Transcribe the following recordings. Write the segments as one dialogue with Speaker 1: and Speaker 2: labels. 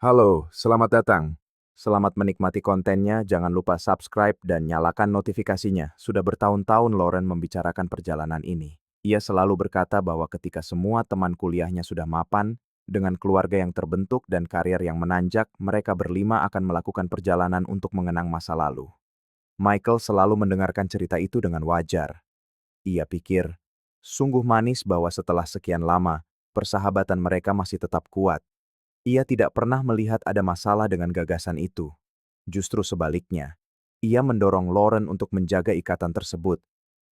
Speaker 1: Halo, selamat datang. Selamat menikmati kontennya, jangan lupa subscribe dan nyalakan notifikasinya. Sudah bertahun-tahun Lauren membicarakan perjalanan ini. Ia selalu berkata bahwa ketika semua teman kuliahnya sudah mapan, dengan keluarga yang terbentuk dan karir yang menanjak, mereka berlima akan melakukan perjalanan untuk mengenang masa lalu. Michael selalu mendengarkan cerita itu dengan wajar. Ia pikir, sungguh manis bahwa setelah sekian lama, persahabatan mereka masih tetap kuat. Ia tidak pernah melihat ada masalah dengan gagasan itu. Justru sebaliknya, ia mendorong Lauren untuk menjaga ikatan tersebut,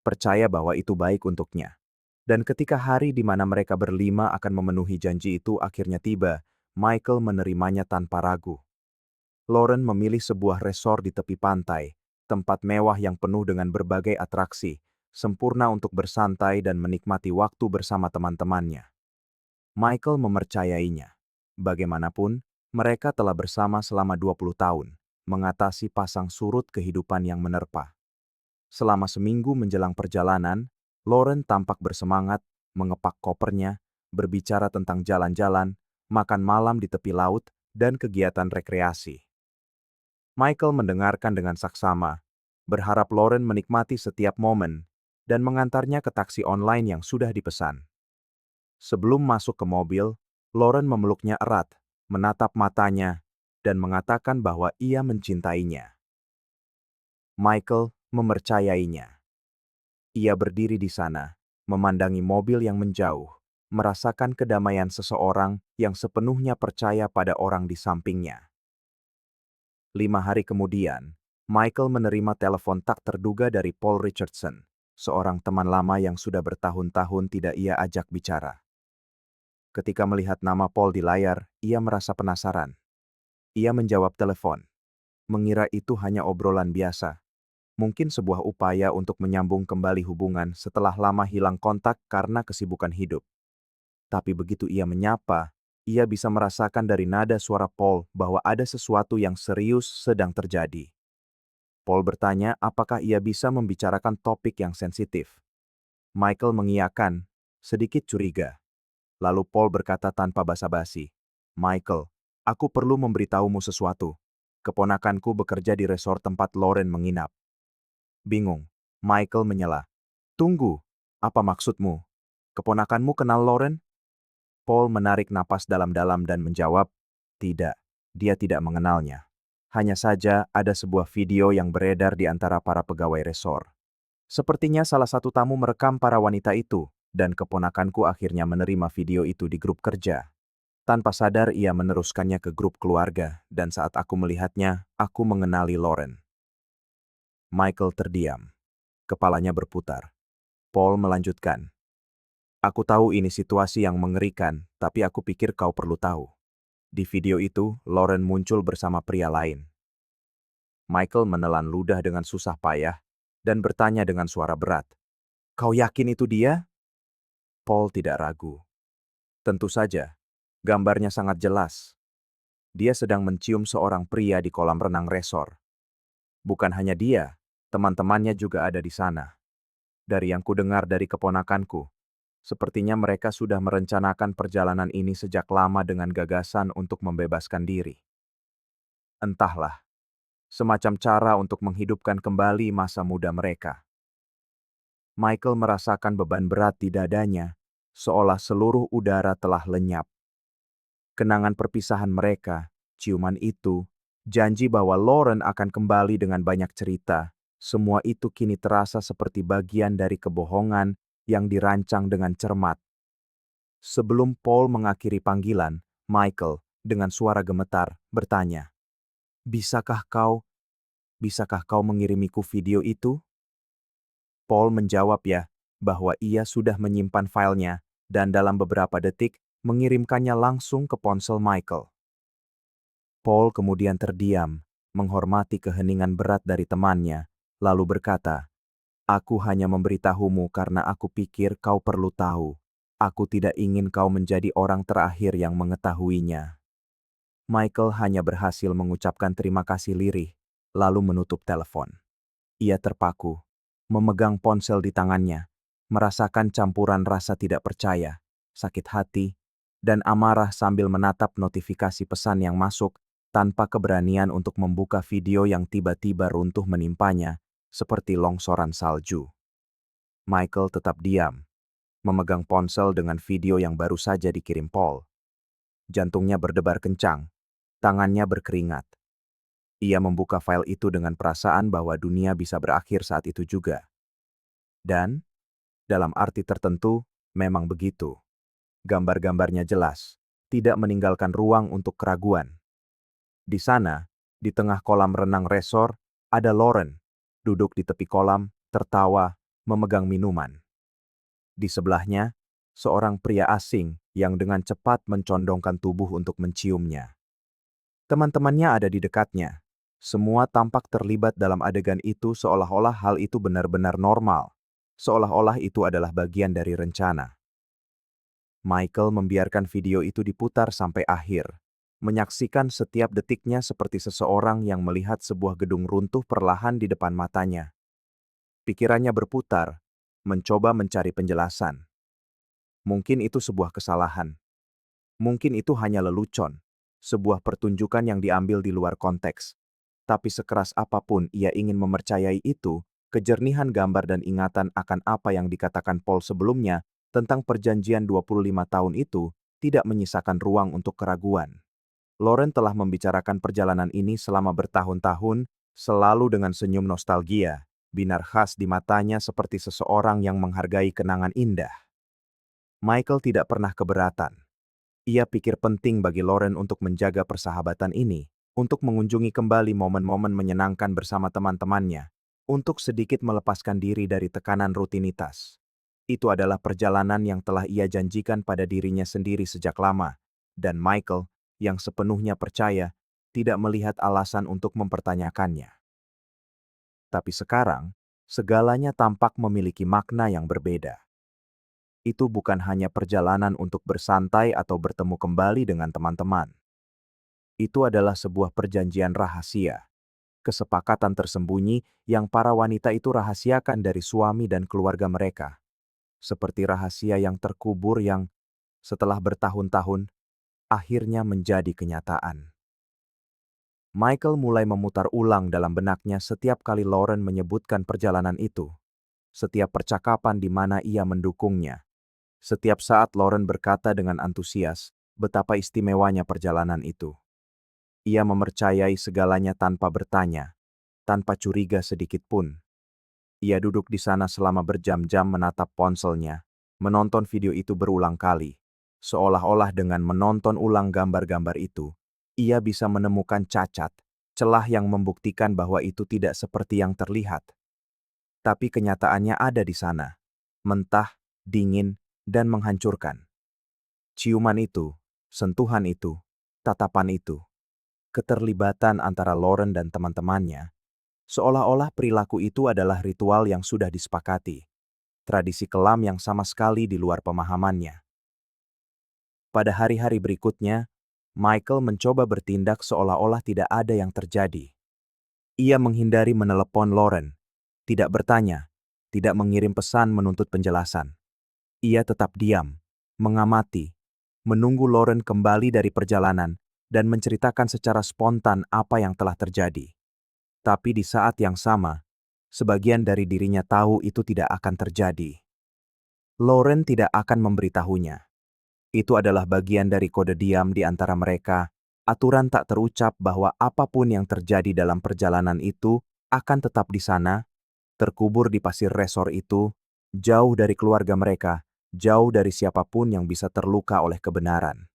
Speaker 1: percaya bahwa itu baik untuknya. Dan ketika hari di mana mereka berlima akan memenuhi janji itu akhirnya tiba, Michael menerimanya tanpa ragu. Lauren memilih sebuah resor di tepi pantai, tempat mewah yang penuh dengan berbagai atraksi, sempurna untuk bersantai dan menikmati waktu bersama teman-temannya. Michael mempercayainya. Bagaimanapun, mereka telah bersama selama 20 tahun, mengatasi pasang surut kehidupan yang menerpa. Selama seminggu menjelang perjalanan, Lauren tampak bersemangat, mengepak kopernya, berbicara tentang jalan-jalan, makan malam di tepi laut, dan kegiatan rekreasi. Michael mendengarkan dengan saksama, berharap Lauren menikmati setiap momen, dan mengantarnya ke taksi online yang sudah dipesan. Sebelum masuk ke mobil, Lauren memeluknya erat, menatap matanya, dan mengatakan bahwa ia mencintainya. Michael mempercayainya. Ia berdiri di sana, memandangi mobil yang menjauh, merasakan kedamaian seseorang yang sepenuhnya percaya pada orang di sampingnya. 5 hari kemudian, Michael menerima telepon tak terduga dari Paul Richardson, seorang teman lama yang sudah bertahun-tahun tidak ia ajak bicara. Ketika melihat nama Paul di layar, ia merasa penasaran. Ia menjawab telepon, mengira itu hanya obrolan biasa. Mungkin sebuah upaya untuk menyambung kembali hubungan setelah lama hilang kontak karena kesibukan hidup. Tapi begitu ia menyapa, ia bisa merasakan dari nada suara Paul bahwa ada sesuatu yang serius sedang terjadi. Paul bertanya apakah ia bisa membicarakan topik yang sensitif. Michael mengiyakan, sedikit curiga. Lalu Paul berkata tanpa basa-basi, "Michael, aku perlu memberitahumu sesuatu. Keponakanku bekerja di resort tempat Lauren menginap." Bingung, Michael menyela. "Tunggu, apa maksudmu? Keponakanmu kenal Lauren?" Paul menarik napas dalam-dalam dan menjawab, "Tidak, dia tidak mengenalnya. Hanya saja ada sebuah video yang beredar di antara para pegawai resort. Sepertinya salah satu tamu merekam para wanita itu, dan keponakanku akhirnya menerima video itu di grup kerja. Tanpa sadar ia meneruskannya ke grup keluarga, dan saat aku melihatnya, aku mengenali Lauren." Michael terdiam. Kepalanya berputar. Paul melanjutkan, "Aku tahu ini situasi yang mengerikan, tapi aku pikir kau perlu tahu. Di video itu, Lauren muncul bersama pria lain." Michael menelan ludah dengan susah payah, dan bertanya dengan suara berat, "Kau yakin itu dia?" Paul tidak ragu. Tentu saja, gambarnya sangat jelas. Dia sedang mencium seorang pria di kolam renang resor. Bukan hanya dia, teman-temannya juga ada di sana. Dari yang kudengar dari keponakanku, sepertinya mereka sudah merencanakan perjalanan ini sejak lama dengan gagasan untuk membebaskan diri. Entahlah, semacam cara untuk menghidupkan kembali masa muda mereka. Michael merasakan beban berat di dadanya, seolah seluruh udara telah lenyap. Kenangan perpisahan mereka, ciuman itu, janji bahwa Lauren akan kembali dengan banyak cerita, semua itu kini terasa seperti bagian dari kebohongan yang dirancang dengan cermat. Sebelum Paul mengakhiri panggilan, Michael, dengan suara gemetar, bertanya, Bisakah kau, bisakah kau mengirimiku video itu?" Paul menjawab ya, bahwa ia sudah menyimpan filenya, dan dalam beberapa detik, mengirimkannya langsung ke ponsel Michael. Paul kemudian terdiam, menghormati keheningan berat dari temannya, lalu berkata, "Aku hanya memberitahumu karena aku pikir kau perlu tahu. Aku tidak ingin kau menjadi orang terakhir yang mengetahuinya." Michael hanya berhasil mengucapkan terima kasih lirih, lalu menutup telepon. Ia terpaku, memegang ponsel di tangannya, merasakan campuran rasa tidak percaya, sakit hati, dan amarah sambil menatap notifikasi pesan yang masuk tanpa keberanian untuk membuka video yang tiba-tiba runtuh menimpanya seperti longsoran salju. Michael tetap diam, memegang ponsel dengan video yang baru saja dikirim Paul. Jantungnya berdebar kencang, tangannya berkeringat. Ia membuka file itu dengan perasaan bahwa dunia bisa berakhir saat itu juga. Dan, dalam arti tertentu, memang begitu. Gambar-gambarnya jelas, tidak meninggalkan ruang untuk keraguan. Di sana, di tengah kolam renang resor, ada Lauren, duduk di tepi kolam, tertawa, memegang minuman. Di sebelahnya, seorang pria asing yang dengan cepat mencondongkan tubuh untuk menciumnya. Teman-temannya ada di dekatnya. Semua tampak terlibat dalam adegan itu seolah-olah hal itu benar-benar normal. Seolah-olah itu adalah bagian dari rencana. Michael membiarkan video itu diputar sampai akhir, menyaksikan setiap detiknya seperti seseorang yang melihat sebuah gedung runtuh perlahan di depan matanya. Pikirannya berputar, mencoba mencari penjelasan. Mungkin itu sebuah kesalahan. Mungkin itu hanya lelucon, sebuah pertunjukan yang diambil di luar konteks. Tapi sekeras apapun ia ingin mempercayai itu, kejernihan gambar dan ingatan akan apa yang dikatakan Paul sebelumnya tentang perjanjian 25 tahun itu tidak menyisakan ruang untuk keraguan. Lauren telah membicarakan perjalanan ini selama bertahun-tahun, selalu dengan senyum nostalgia, binar khas di matanya seperti seseorang yang menghargai kenangan indah. Michael tidak pernah keberatan. Ia pikir penting bagi Lauren untuk menjaga persahabatan ini, untuk mengunjungi kembali momen-momen menyenangkan bersama teman-temannya, untuk sedikit melepaskan diri dari tekanan rutinitas. Itu adalah perjalanan yang telah ia janjikan pada dirinya sendiri sejak lama, dan Michael, yang sepenuhnya percaya, tidak melihat alasan untuk mempertanyakannya. Tapi sekarang, segalanya tampak memiliki makna yang berbeda. Itu bukan hanya perjalanan untuk bersantai atau bertemu kembali dengan teman-teman. Itu adalah sebuah perjanjian rahasia, kesepakatan tersembunyi yang para wanita itu rahasiakan dari suami dan keluarga mereka. Seperti rahasia yang terkubur yang, setelah bertahun-tahun, akhirnya menjadi kenyataan. Michael mulai memutar ulang dalam benaknya setiap kali Lauren menyebutkan perjalanan itu. Setiap percakapan di mana ia mendukungnya. Setiap saat Lauren berkata dengan antusias betapa istimewanya perjalanan itu. Ia mempercayai segalanya tanpa bertanya, tanpa curiga sedikit pun. Ia duduk di sana selama berjam-jam menatap ponselnya, menonton video itu berulang kali. Seolah-olah dengan menonton ulang gambar-gambar itu, ia bisa menemukan cacat, celah yang membuktikan bahwa itu tidak seperti yang terlihat. Tapi kenyataannya ada di sana, mentah, dingin, dan menghancurkan. Ciuman itu, sentuhan itu, tatapan itu, keterlibatan antara Lauren dan teman-temannya, seolah-olah perilaku itu adalah ritual yang sudah disepakati, tradisi kelam yang sama sekali di luar pemahamannya. Pada hari-hari berikutnya, Michael mencoba bertindak seolah-olah tidak ada yang terjadi. Ia menghindari menelepon Lauren, tidak bertanya, tidak mengirim pesan menuntut penjelasan. Ia tetap diam, mengamati, menunggu Lauren kembali dari perjalanan dan menceritakan secara spontan apa yang telah terjadi. Tapi di saat yang sama, sebagian dari dirinya tahu itu tidak akan terjadi. Lauren tidak akan memberitahunya. Itu adalah bagian dari kode diam di antara mereka, aturan tak terucap bahwa apapun yang terjadi dalam perjalanan itu akan tetap di sana, terkubur di pasir resor itu, jauh dari keluarga mereka, jauh dari siapapun yang bisa terluka oleh kebenaran.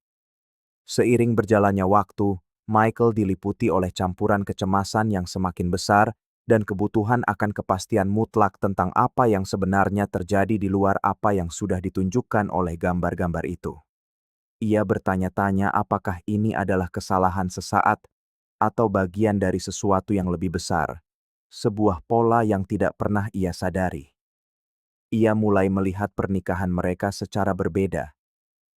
Speaker 1: Seiring berjalannya waktu, Michael diliputi oleh campuran kecemasan yang semakin besar dan kebutuhan akan kepastian mutlak tentang apa yang sebenarnya terjadi di luar apa yang sudah ditunjukkan oleh gambar-gambar itu. Ia bertanya-tanya apakah ini adalah kesalahan sesaat atau bagian dari sesuatu yang lebih besar, sebuah pola yang tidak pernah ia sadari. Ia mulai melihat pernikahan mereka secara berbeda,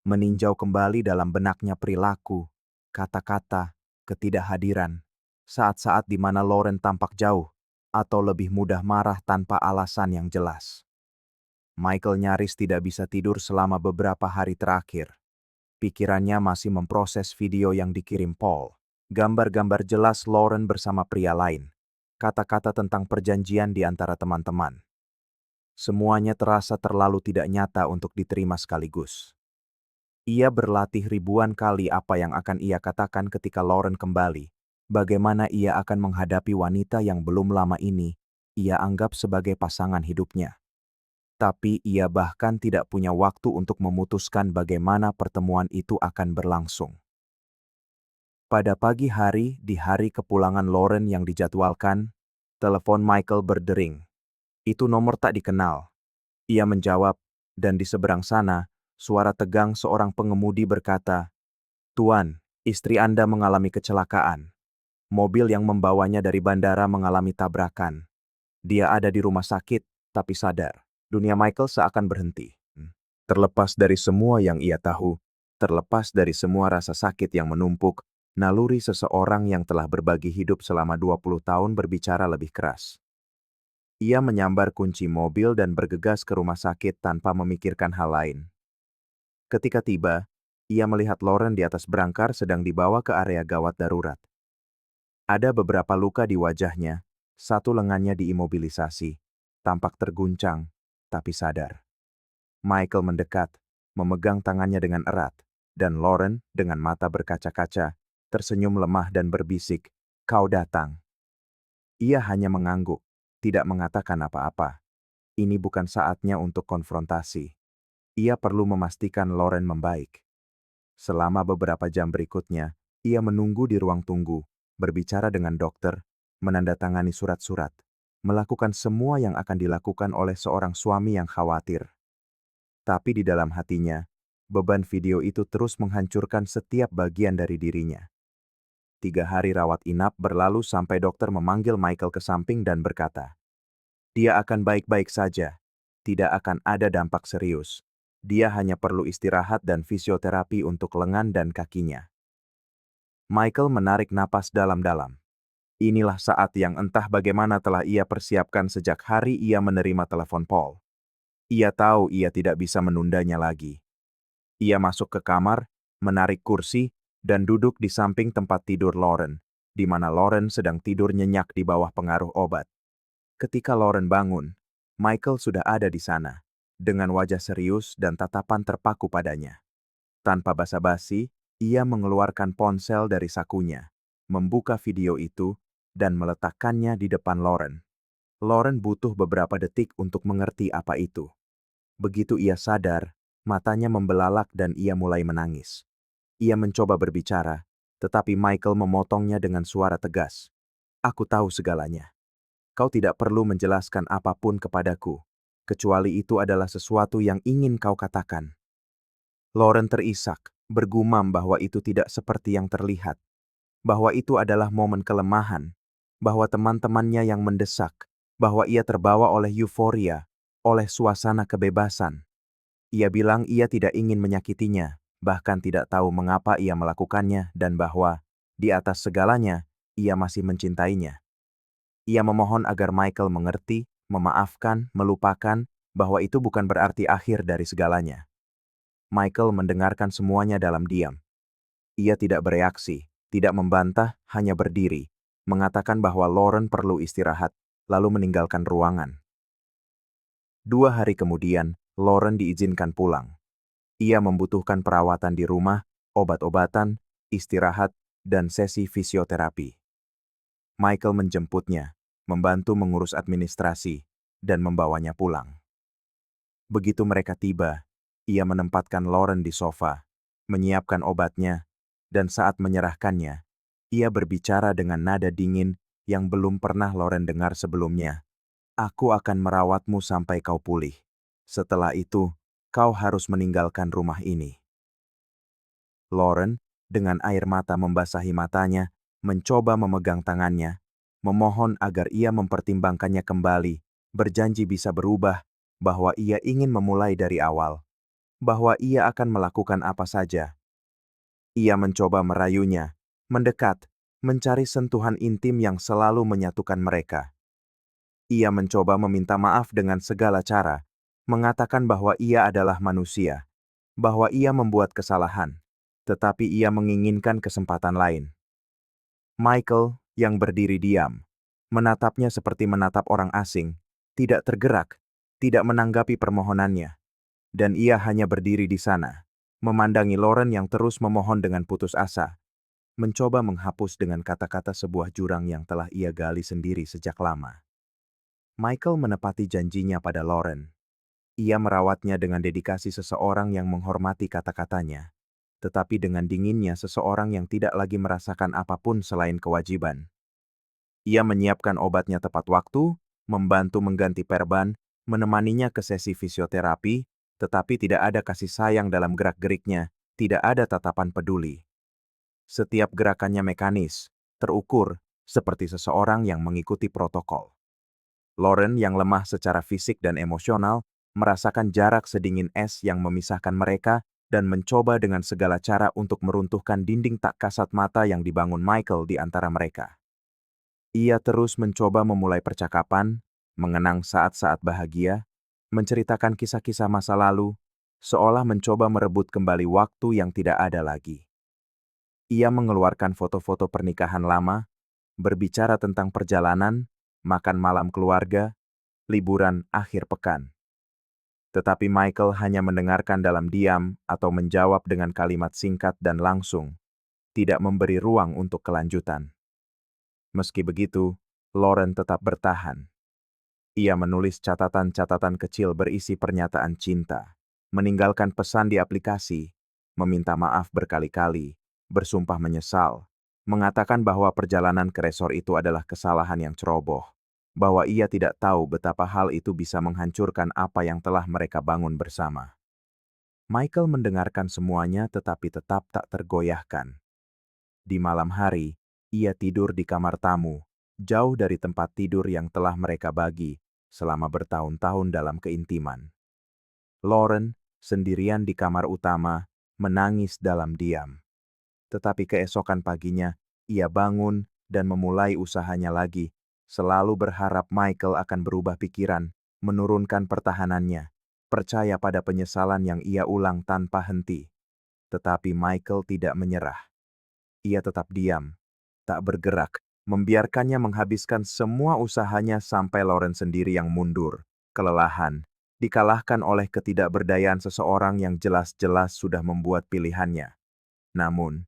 Speaker 1: meninjau kembali dalam benaknya perilaku, kata-kata, ketidakhadiran, saat-saat di mana Lauren tampak jauh atau lebih mudah marah tanpa alasan yang jelas. Michael nyaris tidak bisa tidur selama beberapa hari terakhir. Pikirannya masih memproses video yang dikirim Paul. Gambar-gambar jelas Lauren bersama pria lain. Kata-kata tentang perjanjian di antara teman-teman. Semuanya terasa terlalu tidak nyata untuk diterima sekaligus. Ia berlatih ribuan kali apa yang akan ia katakan ketika Lauren kembali. Bagaimana ia akan menghadapi wanita yang belum lama ini ia anggap sebagai pasangan hidupnya. Tapi ia bahkan tidak punya waktu untuk memutuskan bagaimana pertemuan itu akan berlangsung. Pada pagi hari, di hari kepulangan Lauren yang dijadwalkan, telepon Michael berdering. Itu nomor tak dikenal. Ia menjawab, dan di seberang sana, suara tegang seorang pengemudi berkata, "Tuan, istri Anda mengalami kecelakaan. Mobil yang membawanya dari bandara mengalami tabrakan. Dia ada di rumah sakit, tapi sadar." Dunia Michael seakan berhenti. Terlepas dari semua yang ia tahu, terlepas dari semua rasa sakit yang menumpuk, naluri seseorang yang telah berbagi hidup selama 20 tahun berbicara lebih keras. Ia menyambar kunci mobil dan bergegas ke rumah sakit tanpa memikirkan hal lain. Ketika tiba, ia melihat Lauren di atas berangkar sedang dibawa ke area gawat darurat. Ada beberapa luka di wajahnya, satu lengannya diimobilisasi, tampak terguncang, tapi sadar. Michael mendekat, memegang tangannya dengan erat, dan Lauren dengan mata berkaca-kaca, tersenyum lemah dan berbisik, "Kau datang." Ia hanya mengangguk, tidak mengatakan apa-apa. Ini bukan saatnya untuk konfrontasi. Ia perlu memastikan Lauren membaik. Selama beberapa jam berikutnya, ia menunggu di ruang tunggu, berbicara dengan dokter, menandatangani surat-surat, melakukan semua yang akan dilakukan oleh seorang suami yang khawatir. Tapi di dalam hatinya, beban video itu terus menghancurkan setiap bagian dari dirinya. 3 hari rawat inap berlalu sampai dokter memanggil Michael ke samping dan berkata, "Dia akan baik-baik saja. Tidak akan ada dampak serius. Dia hanya perlu istirahat dan fisioterapi untuk lengan dan kakinya." Michael menarik napas dalam-dalam. Inilah saat yang entah bagaimana telah ia persiapkan sejak hari ia menerima telepon Paul. Ia tahu ia tidak bisa menundanya lagi. Ia masuk ke kamar, menarik kursi, dan duduk di samping tempat tidur Lauren, di mana Lauren sedang tidur nyenyak di bawah pengaruh obat. Ketika Lauren bangun, Michael sudah ada di sana, dengan wajah serius dan tatapan terpaku padanya. Tanpa basa-basi, ia mengeluarkan ponsel dari sakunya, membuka video itu, dan meletakkannya di depan Lauren. Lauren butuh beberapa detik untuk mengerti apa itu. Begitu ia sadar, matanya membelalak dan ia mulai menangis. Ia mencoba berbicara, tetapi Michael memotongnya dengan suara tegas. "Aku tahu segalanya. Kau tidak perlu menjelaskan apapun kepadaku, kecuali itu adalah sesuatu yang ingin kau katakan." Lauren terisak, bergumam bahwa itu tidak seperti yang terlihat, bahwa itu adalah momen kelemahan, bahwa teman-temannya yang mendesak, bahwa ia terbawa oleh euforia, oleh suasana kebebasan. Ia bilang ia tidak ingin menyakitinya, bahkan tidak tahu mengapa ia melakukannya dan bahwa, di atas segalanya, ia masih mencintainya. Ia memohon agar Michael mengerti, memaafkan, melupakan, bahwa itu bukan berarti akhir dari segalanya. Michael mendengarkan semuanya dalam diam. Ia tidak bereaksi, tidak membantah, hanya berdiri, mengatakan bahwa Lauren perlu istirahat, lalu meninggalkan ruangan. 2 hari kemudian, Lauren diizinkan pulang. Ia membutuhkan perawatan di rumah, obat-obatan, istirahat, dan sesi fisioterapi. Michael menjemputnya, membantu mengurus administrasi, dan membawanya pulang. Begitu mereka tiba, ia menempatkan Lauren di sofa, menyiapkan obatnya, dan saat menyerahkannya, ia berbicara dengan nada dingin yang belum pernah Lauren dengar sebelumnya. "Aku akan merawatmu sampai kau pulih. Setelah itu, kau harus meninggalkan rumah ini." Lauren, dengan air mata membasahi matanya, mencoba memegang tangannya, memohon agar ia mempertimbangkannya kembali, berjanji bisa berubah, bahwa ia ingin memulai dari awal, bahwa ia akan melakukan apa saja. Ia mencoba merayunya, mendekat, mencari sentuhan intim yang selalu menyatukan mereka. Ia mencoba meminta maaf dengan segala cara, mengatakan bahwa ia adalah manusia, bahwa ia membuat kesalahan, tetapi ia menginginkan kesempatan lain. Michael, yang berdiri diam, menatapnya seperti menatap orang asing, tidak tergerak, tidak menanggapi permohonannya, dan ia hanya berdiri di sana, memandangi Lauren yang terus memohon dengan putus asa, mencoba menghapus dengan kata-kata sebuah jurang yang telah ia gali sendiri sejak lama. Michael menepati janjinya pada Lauren. Ia merawatnya dengan dedikasi seseorang yang menghormati kata-katanya, tetapi dengan dinginnya seseorang yang tidak lagi merasakan apapun selain kewajiban. Ia menyiapkan obatnya tepat waktu, membantu mengganti perban, menemaninya ke sesi fisioterapi, tetapi tidak ada kasih sayang dalam gerak-geriknya, tidak ada tatapan peduli. Setiap gerakannya mekanis, terukur, seperti seseorang yang mengikuti protokol. Lauren yang lemah secara fisik dan emosional, merasakan jarak sedingin es yang memisahkan mereka dan mencoba dengan segala cara untuk meruntuhkan dinding tak kasat mata yang dibangun Michael di antara mereka. Ia terus mencoba memulai percakapan, mengenang saat-saat bahagia, menceritakan kisah-kisah masa lalu, seolah mencoba merebut kembali waktu yang tidak ada lagi. Ia mengeluarkan foto-foto pernikahan lama, berbicara tentang perjalanan, makan malam keluarga, liburan akhir pekan. Tetapi Michael hanya mendengarkan dalam diam atau menjawab dengan kalimat singkat dan langsung, tidak memberi ruang untuk kelanjutan. Meski begitu, Lauren tetap bertahan. Ia menulis catatan-catatan kecil berisi pernyataan cinta, meninggalkan pesan di aplikasi, meminta maaf berkali-kali, bersumpah menyesal, mengatakan bahwa perjalanan ke resor itu adalah kesalahan yang ceroboh, bahwa ia tidak tahu betapa hal itu bisa menghancurkan apa yang telah mereka bangun bersama. Michael mendengarkan semuanya tetapi tetap tak tergoyahkan. Di malam hari, ia tidur di kamar tamu, jauh dari tempat tidur yang telah mereka bagi selama bertahun-tahun dalam keintiman. Lauren, sendirian di kamar utama, menangis dalam diam. Tetapi keesokan paginya, ia bangun dan memulai usahanya lagi, selalu berharap Michael akan berubah pikiran, menurunkan pertahanannya, percaya pada penyesalan yang ia ulang tanpa henti. Tetapi Michael tidak menyerah. Ia tetap diam, tak bergerak, membiarkannya menghabiskan semua usahanya sampai Lauren sendiri yang mundur, kelelahan, dikalahkan oleh ketidakberdayaan seseorang yang jelas-jelas sudah membuat pilihannya. Namun,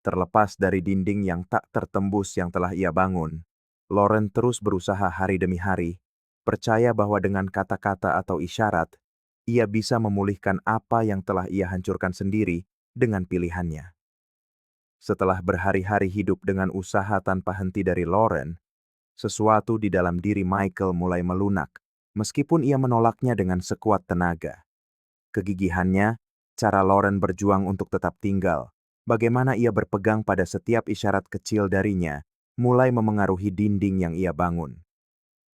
Speaker 1: terlepas dari dinding yang tak tertembus yang telah ia bangun, Lauren terus berusaha hari demi hari, percaya bahwa dengan kata-kata atau isyarat, ia bisa memulihkan apa yang telah ia hancurkan sendiri dengan pilihannya. Setelah berhari-hari hidup dengan usaha tanpa henti dari Lauren, sesuatu di dalam diri Michael mulai melunak, meskipun ia menolaknya dengan sekuat tenaga. Kegigihannya, cara Lauren berjuang untuk tetap tinggal, bagaimana ia berpegang pada setiap isyarat kecil darinya, mulai memengaruhi dinding yang ia bangun.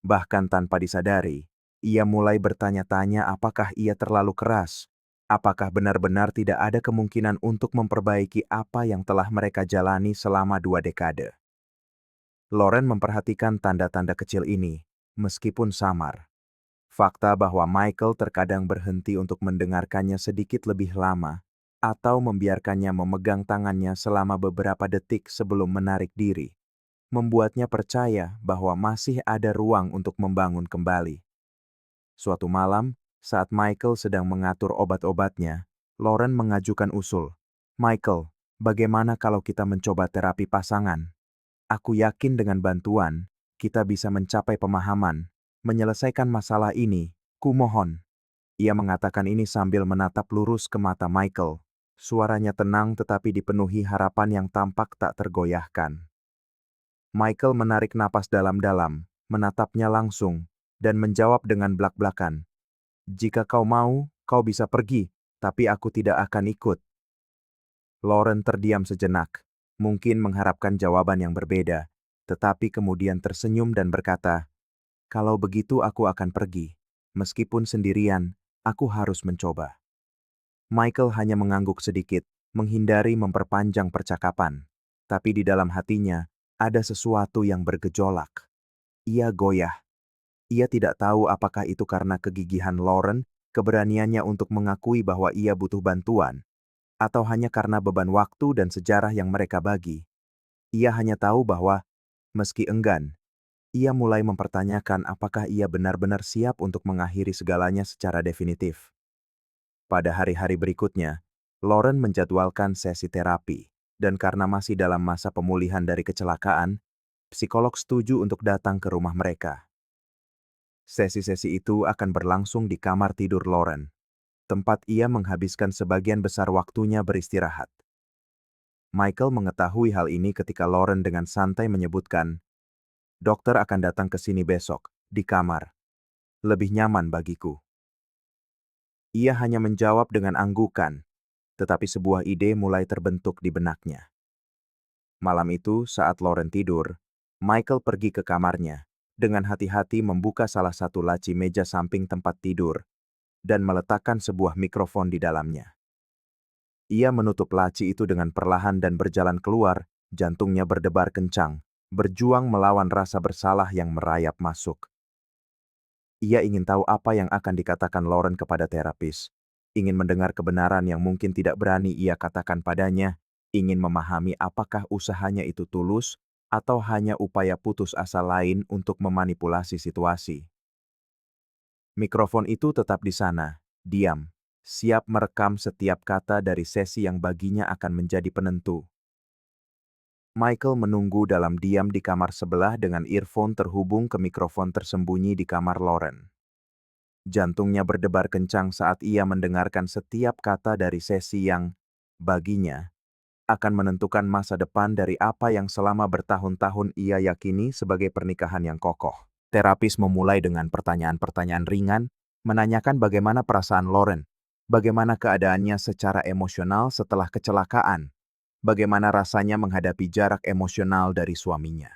Speaker 1: Bahkan tanpa disadari, ia mulai bertanya-tanya apakah ia terlalu keras. Apakah benar-benar tidak ada kemungkinan untuk memperbaiki apa yang telah mereka jalani selama 2 dekade? Lauren memperhatikan tanda-tanda kecil ini, meskipun samar. Fakta bahwa Michael terkadang berhenti untuk mendengarkannya sedikit lebih lama, atau membiarkannya memegang tangannya selama beberapa detik sebelum menarik diri, membuatnya percaya bahwa masih ada ruang untuk membangun kembali. Suatu malam, saat Michael sedang mengatur obat-obatnya, Lauren mengajukan usul. "Michael, bagaimana kalau kita mencoba terapi pasangan? Aku yakin dengan bantuan, kita bisa mencapai pemahaman, menyelesaikan masalah ini, kumohon." Ia mengatakan ini sambil menatap lurus ke mata Michael. Suaranya tenang tetapi dipenuhi harapan yang tampak tak tergoyahkan. Michael menarik napas dalam-dalam, menatapnya langsung, dan menjawab dengan blak-blakan. "Jika kau mau, kau bisa pergi, tapi aku tidak akan ikut." Lauren terdiam sejenak, mungkin mengharapkan jawaban yang berbeda, tetapi kemudian tersenyum dan berkata, "Kalau begitu aku akan pergi. Meskipun sendirian, aku harus mencoba." Michael hanya mengangguk sedikit, menghindari memperpanjang percakapan. Tapi di dalam hatinya, ada sesuatu yang bergejolak. Ia goyah. Ia tidak tahu apakah itu karena kegigihan Lauren, keberaniannya untuk mengakui bahwa ia butuh bantuan, atau hanya karena beban waktu dan sejarah yang mereka bagi. Ia hanya tahu bahwa, meski enggan, ia mulai mempertanyakan apakah ia benar-benar siap untuk mengakhiri segalanya secara definitif. Pada hari-hari berikutnya, Lauren menjadwalkan sesi terapi, dan karena masih dalam masa pemulihan dari kecelakaan, psikolog setuju untuk datang ke rumah mereka. Sesi-sesi itu akan berlangsung di kamar tidur Lauren, tempat ia menghabiskan sebagian besar waktunya beristirahat. Michael mengetahui hal ini ketika Lauren dengan santai menyebutkan, "Dokter akan datang ke sini besok, di kamar. Lebih nyaman bagiku." Ia hanya menjawab dengan anggukan, tetapi sebuah ide mulai terbentuk di benaknya. Malam itu, saat Lauren tidur, Michael pergi ke kamarnya, dengan hati-hati membuka salah satu laci meja samping tempat tidur, dan meletakkan sebuah mikrofon di dalamnya. Ia menutup laci itu dengan perlahan dan berjalan keluar, jantungnya berdebar kencang, berjuang melawan rasa bersalah yang merayap masuk. Ia ingin tahu apa yang akan dikatakan Lauren kepada terapis, ingin mendengar kebenaran yang mungkin tidak berani ia katakan padanya, ingin memahami apakah usahanya itu tulus atau hanya upaya putus asa lain untuk memanipulasi situasi. Mikrofon itu tetap di sana, diam, siap merekam setiap kata dari sesi yang baginya akan menjadi penentu. Michael menunggu dalam diam di kamar sebelah dengan earphone terhubung ke mikrofon tersembunyi di kamar Lauren. Jantungnya berdebar kencang saat ia mendengarkan setiap kata dari sesi yang, baginya, akan menentukan masa depan dari apa yang selama bertahun-tahun ia yakini sebagai pernikahan yang kokoh. Terapis memulai dengan pertanyaan-pertanyaan ringan, menanyakan bagaimana perasaan Lauren, bagaimana keadaannya secara emosional setelah kecelakaan, bagaimana rasanya menghadapi jarak emosional dari suaminya.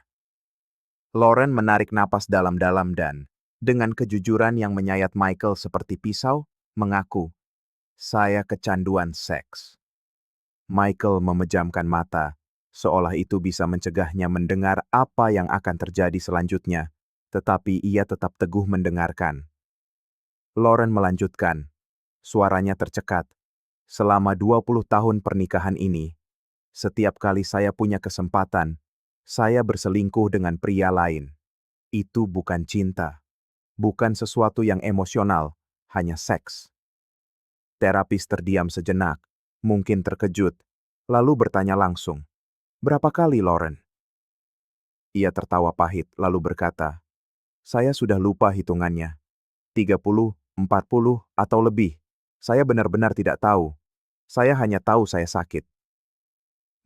Speaker 1: Lauren menarik napas dalam-dalam dan, dengan kejujuran yang menyayat Michael seperti pisau, mengaku, "Saya kecanduan seks." Michael memejamkan mata, seolah itu bisa mencegahnya mendengar apa yang akan terjadi selanjutnya, tetapi ia tetap teguh mendengarkan. Lauren melanjutkan, suaranya tercekat. "Selama 20 tahun pernikahan ini, setiap kali saya punya kesempatan, saya berselingkuh dengan pria lain. Itu bukan cinta, bukan sesuatu yang emosional, hanya seks." Terapis terdiam sejenak, mungkin terkejut, lalu bertanya langsung, "Berapa kali, Lauren?" Ia tertawa pahit, lalu berkata, "Saya sudah lupa hitungannya. 30, 40, atau lebih. Saya benar-benar tidak tahu. Saya hanya tahu saya sakit."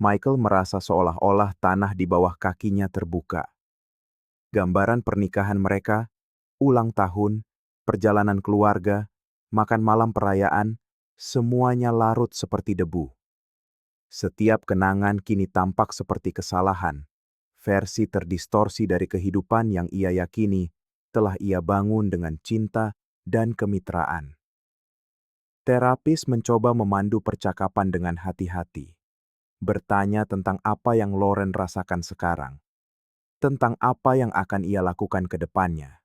Speaker 1: Michael merasa seolah-olah tanah di bawah kakinya terbuka. Gambaran pernikahan mereka, ulang tahun, perjalanan keluarga, makan malam perayaan, semuanya larut seperti debu. Setiap kenangan kini tampak seperti kesalahan, versi terdistorsi dari kehidupan yang ia yakini telah ia bangun dengan cinta dan kemitraan. Terapis mencoba memandu percakapan dengan hati-hati, bertanya tentang apa yang Lauren rasakan sekarang, tentang apa yang akan ia lakukan ke depannya.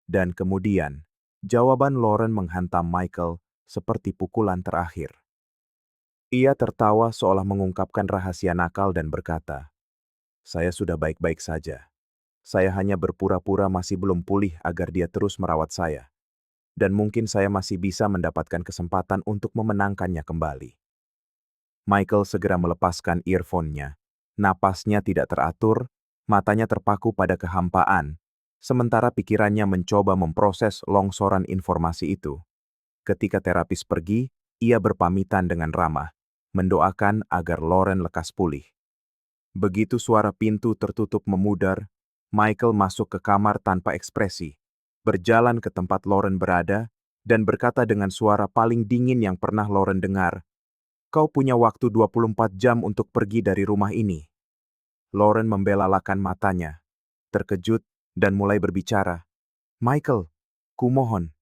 Speaker 1: Dan kemudian, jawaban Lauren menghantam Michael seperti pukulan terakhir. Ia tertawa seolah mengungkapkan rahasia nakal dan berkata, "Saya sudah baik-baik saja. Saya hanya berpura-pura masih belum pulih agar dia terus merawat saya. Dan mungkin saya masih bisa mendapatkan kesempatan untuk memenangkannya kembali." Michael segera melepaskan earphone-nya. Napasnya tidak teratur, matanya terpaku pada kehampaan, sementara pikirannya mencoba memproses longsoran informasi itu. Ketika terapis pergi, ia berpamitan dengan ramah, mendoakan agar Lauren lekas pulih. Begitu suara pintu tertutup memudar, Michael masuk ke kamar tanpa ekspresi, berjalan ke tempat Lauren berada, dan berkata dengan suara paling dingin yang pernah Lauren dengar, "Kau punya waktu 24 jam untuk pergi dari rumah ini." Lauren membelalakan matanya, terkejut, dan mulai berbicara. "Michael, kumohon,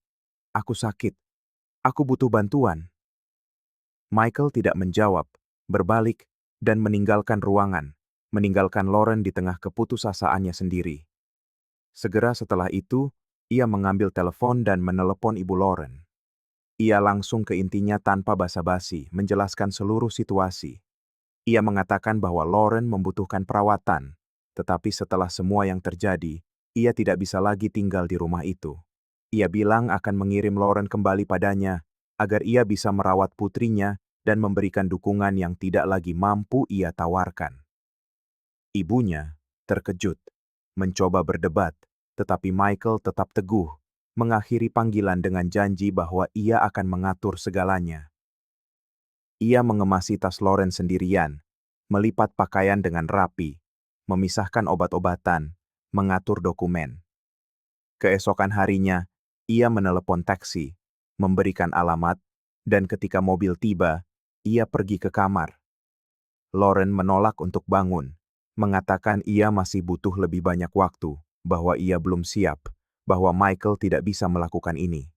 Speaker 1: aku sakit. Aku butuh bantuan." Michael tidak menjawab, berbalik, dan meninggalkan ruangan, meninggalkan Lauren di tengah keputusasaannya sendiri. Segera setelah itu, ia mengambil telepon dan menelepon ibu Lauren. Ia langsung ke intinya tanpa basa-basi, menjelaskan seluruh situasi. Ia mengatakan bahwa Lauren membutuhkan perawatan, tetapi setelah semua yang terjadi, ia tidak bisa lagi tinggal di rumah itu. Ia bilang akan mengirim Lauren kembali padanya, agar ia bisa merawat putrinya dan memberikan dukungan yang tidak lagi mampu ia tawarkan. Ibunya terkejut, mencoba berdebat, tetapi Michael tetap teguh, mengakhiri panggilan dengan janji bahwa ia akan mengatur segalanya. Ia mengemasi tas Lauren sendirian, melipat pakaian dengan rapi, memisahkan obat-obatan, mengatur dokumen. Keesokan harinya, ia menelepon taksi, memberikan alamat, dan ketika mobil tiba, ia pergi ke kamar. Lauren menolak untuk bangun, mengatakan ia masih butuh lebih banyak waktu, bahwa ia belum siap, bahwa Michael tidak bisa melakukan ini.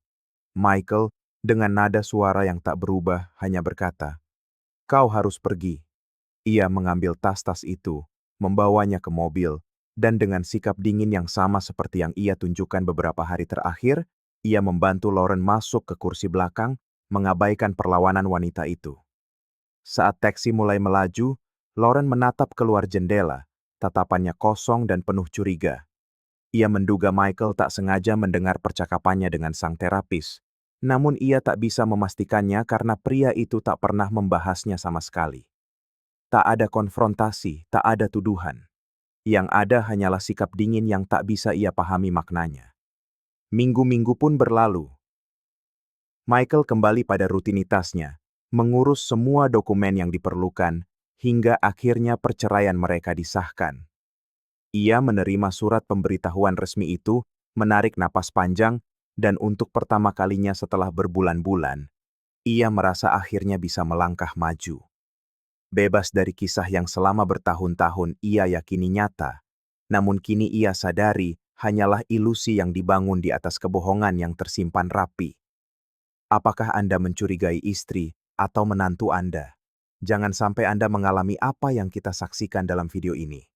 Speaker 1: Michael, dengan nada suara yang tak berubah, hanya berkata, "Kau harus pergi." Ia mengambil tas-tas itu, membawanya ke mobil, dan dengan sikap dingin yang sama seperti yang ia tunjukkan beberapa hari terakhir, ia membantu Lauren masuk ke kursi belakang, mengabaikan perlawanan wanita itu. Saat taksi mulai melaju, Lauren menatap keluar jendela, tatapannya kosong dan penuh curiga. Ia menduga Michael tak sengaja mendengar percakapannya dengan sang terapis, namun ia tak bisa memastikannya karena pria itu tak pernah membahasnya sama sekali. Tak ada konfrontasi, tak ada tuduhan. Yang ada hanyalah sikap dingin yang tak bisa ia pahami maknanya. Minggu-minggu pun berlalu. Michael kembali pada rutinitasnya, mengurus semua dokumen yang diperlukan, hingga akhirnya perceraian mereka disahkan. Ia menerima surat pemberitahuan resmi itu, menarik napas panjang, dan untuk pertama kalinya setelah berbulan-bulan, ia merasa akhirnya bisa melangkah maju. Bebas dari kisah yang selama bertahun-tahun ia yakini nyata, namun kini ia sadari hanyalah ilusi yang dibangun di atas kebohongan yang tersimpan rapi. Apakah Anda mencurigai istri atau menantu Anda? Jangan sampai Anda mengalami apa yang kita saksikan dalam video ini.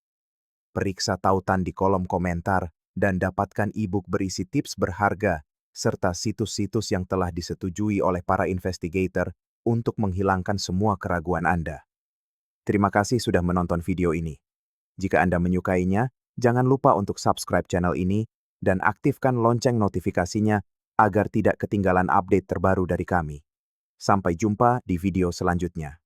Speaker 1: Periksa tautan di kolom komentar dan dapatkan e-book berisi tips berharga serta situs-situs yang telah disetujui oleh para investigator untuk menghilangkan semua keraguan Anda. Terima kasih sudah menonton video ini. Jika Anda menyukainya, jangan lupa untuk subscribe channel ini dan aktifkan lonceng notifikasinya agar tidak ketinggalan update terbaru dari kami. Sampai jumpa di video selanjutnya.